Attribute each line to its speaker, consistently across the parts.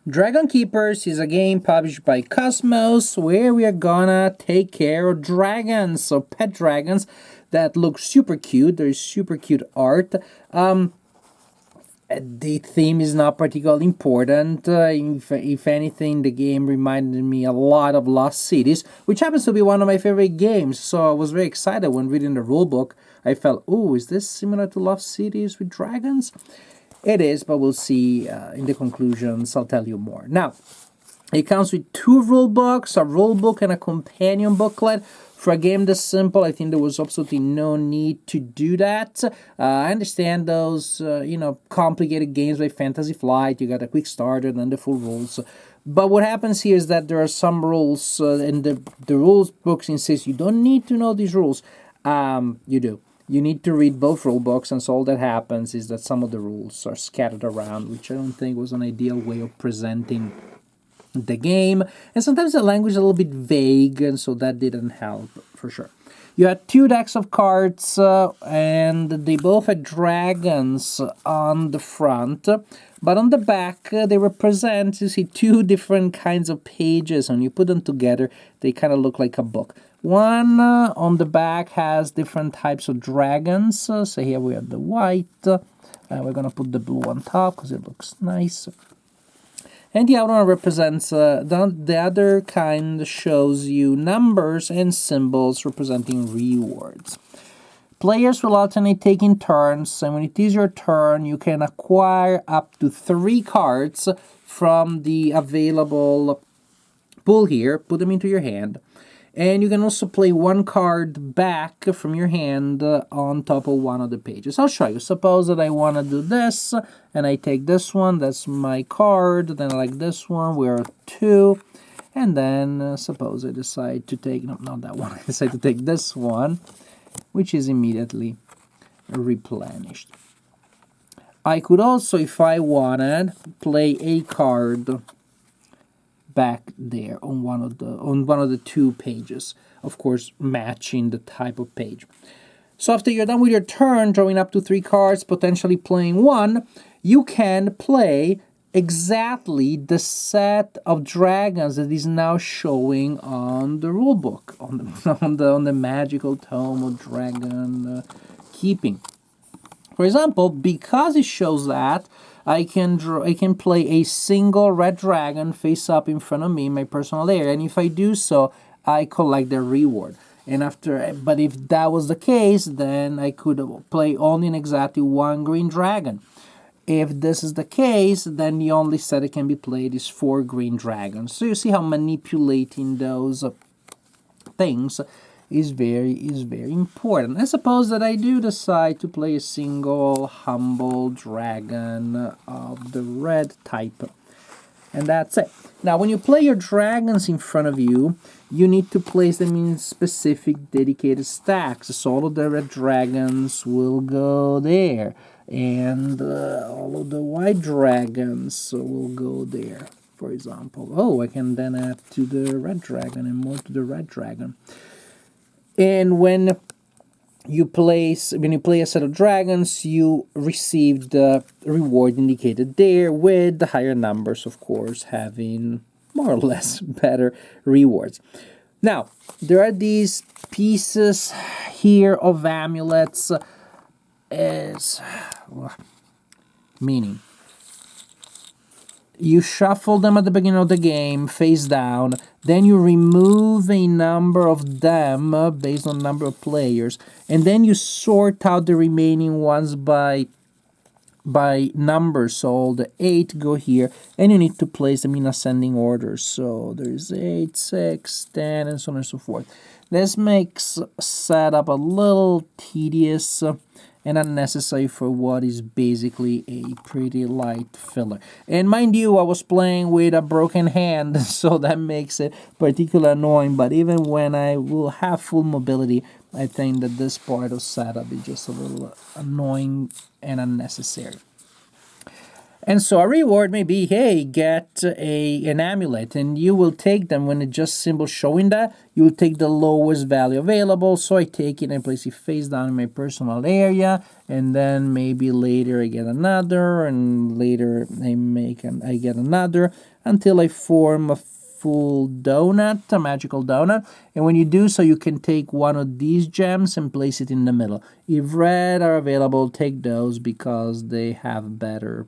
Speaker 1: DragonKeepers is a game published by Cosmos where we are gonna take care of dragons, so pet dragons that look super cute. There's super cute art. The theme is not particularly important. If anything, the game reminded me a lot of Lost Cities, which happens to be one of my favorite games. So I was very excited when reading the rulebook. I felt, oh, is this similar to Lost Cities with dragons? It is, but we'll see in the conclusions. I'll tell you more. Now, it comes with two rule books, a rule book and a companion booklet. For a game this simple, I think there was absolutely no need to do that. I understand those, complicated games like Fantasy Flight. You got a quick starter and then the full rules. But what happens here is that there are some rules, and the rules books insist you don't need to know these rules. You do. You need to read both rule books, and so all that happens is that some of the rules are scattered around, which I don't think was an ideal way of presenting the game. And sometimes the language is a little bit vague, and so that didn't help, for sure. You had two decks of cards, and they both had dragons on the front. But on the back, they represent, you see, two different kinds of pages. When you put them together, they kind of look like a book. One on the back has different types of dragons. So here we have the white. We're going to put the blue on top because it looks nice. And the other one represents, the other kind shows you numbers and symbols representing rewards. Players will alternate taking turns, and when it is your turn, you can acquire up to 3 cards from the available pool here. Put them into your hand. And you can also play 1 card back from your hand on top of one of the pages. I'll show you. Suppose that I want to do this, and I take this one. That's my card. Then I like this one. We're 2. And then suppose I decide to take... No, not that one. I decide to take this one, which is immediately replenished. I could also, if I wanted, play a card back there on one of the 2 pages, of course matching the type of page. So after you're done with your turn, drawing up to 3 cards, potentially playing 1, you can play exactly the set of dragons that is now showing on the rulebook, on the magical tome of dragon keeping. For example, because it shows that, I can play a single red dragon face up in front of me in my personal area, and if I do so, I collect the reward. But if that was the case, then I could play only and exactly 1 green dragon. If this is the case, then the only set that can be played is 4 green dragons. So you see how manipulating those things is very important. I suppose that I do decide to play a single humble dragon of the red type. And that's it. Now, when you play your dragons in front of you, you need to place them in specific dedicated stacks. So all of the red dragons will go there. And all of the white dragons will go there, for example. Oh, I can then add to the red dragon and more to the red dragon. And when you play a set of dragons, you receive the reward indicated there, with the higher numbers, of course, having more or less better rewards. Now, there are these pieces here of amulets, meaning you shuffle them at the beginning of the game, face down, then you remove a number of them based on number of players, and then you sort out the remaining ones by numbers. So the 8 go here, and you need to place them in ascending order. So there's 8, 6, 10, and so on and so forth. This makes setup a little tedious and unnecessary for what is basically a pretty light filler. And mind you, I was playing with a broken hand, so that makes it particularly annoying. But even when I will have full mobility, I think that this part of setup is just a little annoying and unnecessary. And so a reward may be, hey, get an amulet, and you will take them when it just symbol showing that. You will take the lowest value available. So I take it and place it face down in my personal area, and then maybe later I get another, and later I get another until I form a full donut, a magical donut. And when you do so, you can take one of these gems and place it in the middle. If red are available, take those because they have better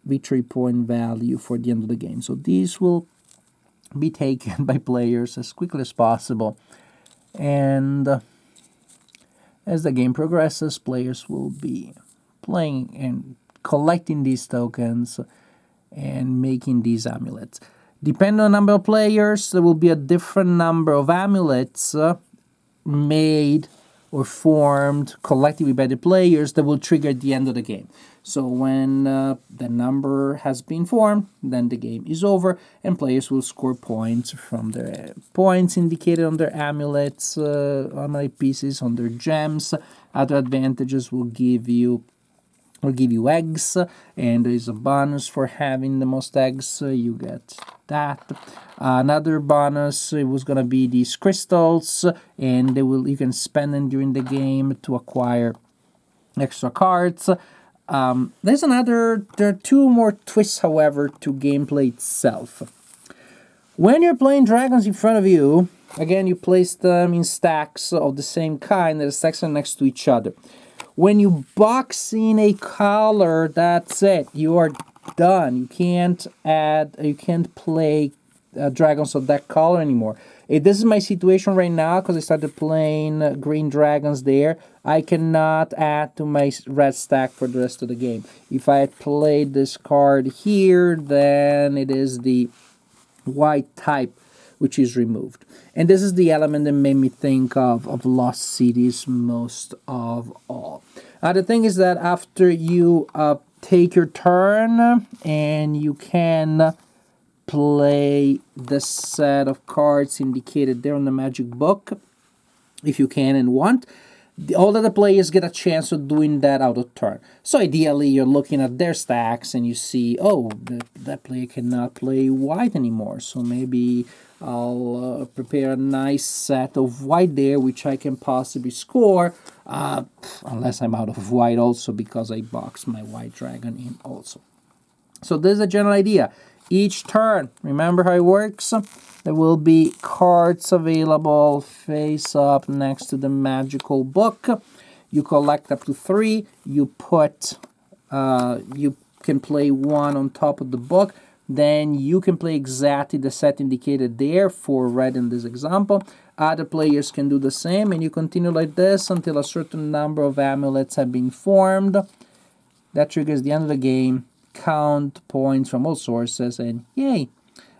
Speaker 1: victory point value for the end of the game. So these will be taken by players as quickly as possible. And as the game progresses, players will be playing and collecting these tokens and making these amulets. Depending on the number of players, there will be a different number of amulets made or formed collectively by the players that will trigger at the end of the game. So when the number has been formed, then the game is over, and players will score points from the points indicated on their amulets, amulet pieces, on their gems. Other advantages will give you eggs, and there is a bonus for having the most eggs. You get that. Another bonus it was gonna be these crystals, and you can spend them during the game to acquire extra cards. There are two more twists, however, to gameplay itself. When you're playing dragons in front of you, again, you place them in stacks of the same kind, and the stacks are next to each other. When you box in a color, that's it. You are done. You can't play dragons of that color anymore. This is my situation right now because I started playing green dragons there. I cannot add to my red stack for the rest of the game. If I had played this card here, then it is the white type which is removed. And this is the element that made me think of Lost Cities most of all. The thing is that after you take your turn and you can play the set of cards indicated there on the magic book, if you can and want, all of the players get a chance of doing that out of turn. So ideally, you're looking at their stacks and you see, oh, that player cannot play white anymore. So maybe I'll prepare a nice set of white there, which I can possibly score, unless I'm out of white also, because I boxed my white dragon in also. So there's a general idea. Each turn, remember how it works? There will be cards available face up next to the magical book. You collect up to 3. You can play 1 on top of the book. Then you can play exactly the set indicated there for red in this example. Other players can do the same, and you continue like this until a certain number of amulets have been formed. That triggers the end of the game. Count points from all sources, and yay,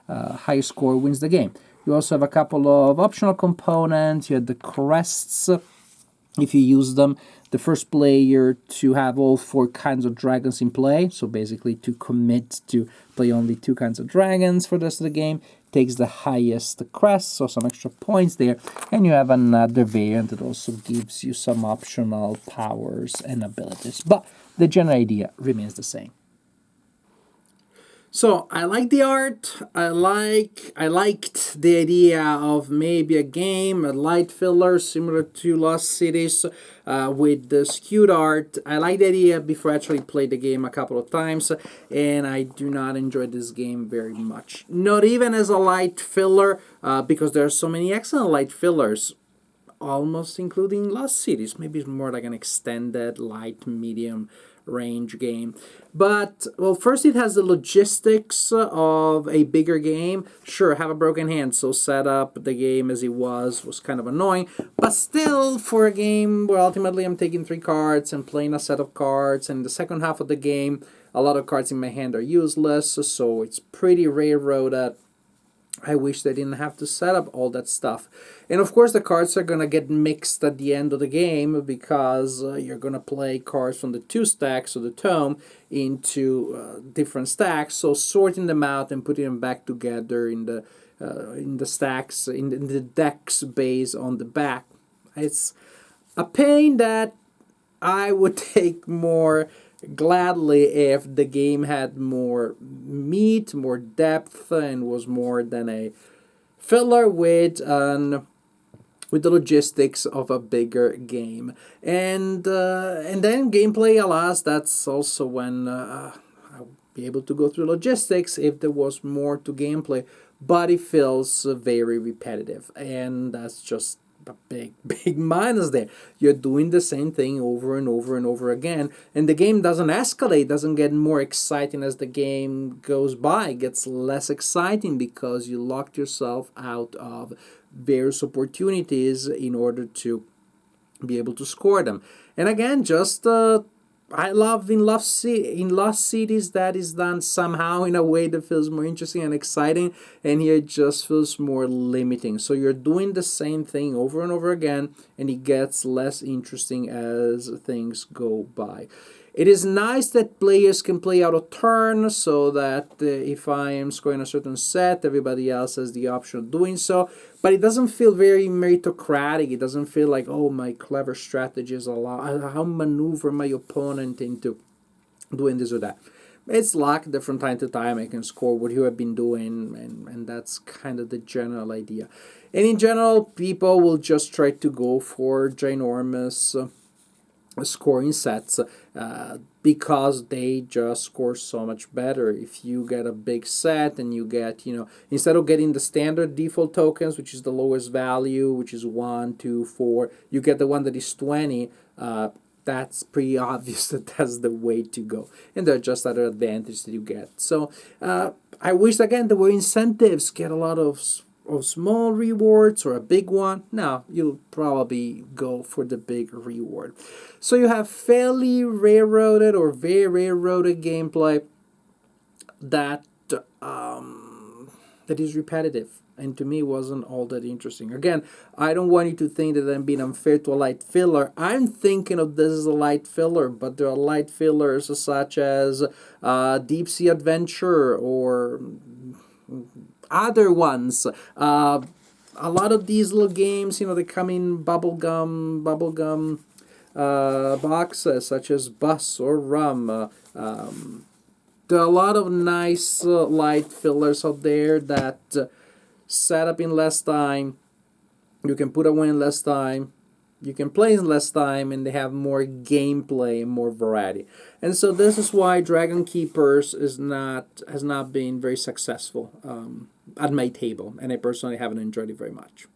Speaker 1: highest score wins the game. You also have a couple of optional components. You have the crests. If you use them, the first player to have all 4 kinds of dragons in play, so basically to commit to play only 2 kinds of dragons for the rest of the game, takes the highest crest, so some extra points there. And you have another variant that also gives you some optional powers and abilities, but the general idea remains the same. So I like the art. I liked the idea of maybe a game, a light filler similar to Lost Cities with the skewed art. I like the idea before I actually played the game a couple of times, and I do not enjoy this game very much. Not even as a light filler, because there are so many excellent light fillers, almost including Lost Cities. Maybe it's more like an extended light medium range game. But, well, first it has the logistics of a bigger game. Sure, have a broken hand, so set up the game as it was kind of annoying. But still, for a game where ultimately I'm taking 3 cards and playing a set of cards, and in the second half of the game, a lot of cards in my hand are useless, so it's pretty railroaded. I wish they didn't have to set up all that stuff. And of course the cards are going to get mixed at the end of the game because you're going to play cards from the 2 stacks of the tome into different stacks. So sorting them out and putting them back together in the stacks, in the decks based on the back. It's a pain that I would take more gladly if the game had more meat, more depth, and was more than a filler with the logistics of a bigger game. And then gameplay, alas, that's also when I'll be able to go through logistics if there was more to gameplay, but it feels very repetitive, and that's just a big big minus there. You're doing the same thing over and over and over again, and the game doesn't escalate, doesn't get more exciting as the game goes by. It gets less exciting because you locked yourself out of various opportunities in order to be able to score them. And again, just I love in Lost Cities that is done somehow in a way that feels more interesting and exciting, and here it just feels more limiting. So you're doing the same thing over and over again, and it gets less interesting as things go by. It is nice that players can play out a turn so that if I am scoring a certain set, everybody else has the option of doing so. But it doesn't feel very meritocratic. It doesn't feel like, oh, my clever strategies allow how maneuver my opponent into doing this or that. It's luck that from time to time I can score what you have been doing, and that's kind of the general idea. And in general, people will just try to go for ginormous scoring sets because they just score so much better. If you get a big set and you get, instead of getting the standard default tokens, which is the lowest value, which is 1, 2, 4, you get the one that is 20. That's pretty obvious that that's the way to go. And there are just other advantages that you get. So I wish, again, there were incentives, get a lot of small rewards or a big one. No, you'll probably go for the big reward. So you have fairly railroaded or very railroaded gameplay that that is repetitive, and to me wasn't all that interesting. Again, I don't want you to think that I'm being unfair to a light filler. I'm thinking of this as a light filler, but there are light fillers such as Deep Sea Adventure or other ones. A lot of these little games, they come in bubblegum boxes such as Bus or Rum. There are a lot of nice light fillers out there that set up in less time. You can put away in less time. You can play in less time, and they have more gameplay and more variety. And so this is why Dragon Keepers has not been very successful at my table, and I personally haven't enjoyed it very much.